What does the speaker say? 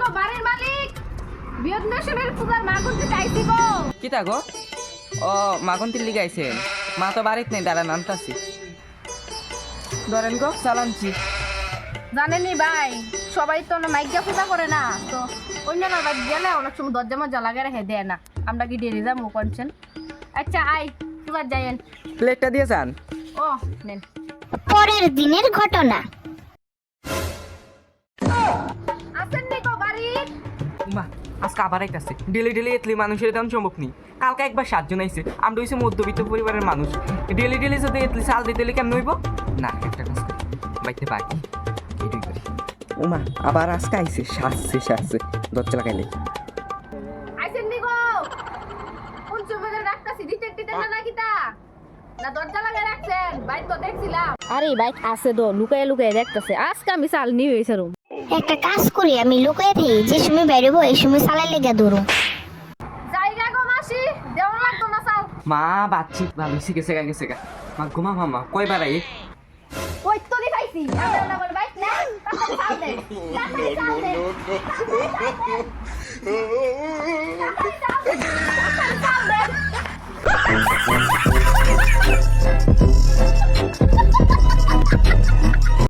গো বাড়ির মালিক বিয়দনশনের পূজার মাগুন দিতে আইছি গো। কিতা গো? ও মাখন তিল্লি গাইছে। মা তো বাড়িতে নেই, দাঁড়ান আনতাছি। ধরেন গো চালানছি। জানেনি ভাই, সবাই তো না মাইকা পূজা করে না, তো অন্যরা বাদ গেলে অনেক সময় দরজা মজা লাগে রেখে দেয় না। আমরা কি দেরি যাবো কোনছেন? আচ্ছা আই পূজার যাইয়েন। প্লেটটা দিয়ে যান। ও নেন। পরের দিনের ঘটনা। আসেন নি গো বাড়ি? মা আজকে আবার আইতাছে। ডেলি ডেলি এতলি মানুষের দাম সম্ভব নেই। কালকে একবার 7 জন আইছে। আমরা হইছে মধ্যবিত্ত পরিবারের মানুষ। ডেলি ডেলি যদি এতলি চাল দিতে হলে কেমন হইব? না একটা কাজ করি, বাইতে বাকি এটাই করি। ওমা আবার আজকে আইছে, সাজছে দরজা লাগাইলে। আইছেন নি গো? কোন চুপে রাখতাছি ডিটেকটিভ না কিতা? না দরজা লাগিয়ে রাখছেন? বাইরে তো দেখছিলাম। আরে বাইক আছে তো, লুকায়ে লুকায়ে দেখতেছে। আজকে আমি চাল নিয়ে হইছে রুম। একটা কাজ করি, আমি লুকাই থাকি, যে সময় বেরোবো এই সময় সালাই লেগে ধরো। জায়গা গো মাসি, দেওয়া লাগতো না চাল। মা বাচ্চি ভালো গেছে গা। মা ঘুমা মামা কয়বার আই? ওই তো দেখাইছি। আমরা না বলে বাইক না। তাড়াতাড়ি চাল দে। তাড়াতাড়ি চাল দে। তাড়াতাড়ি চাল দে।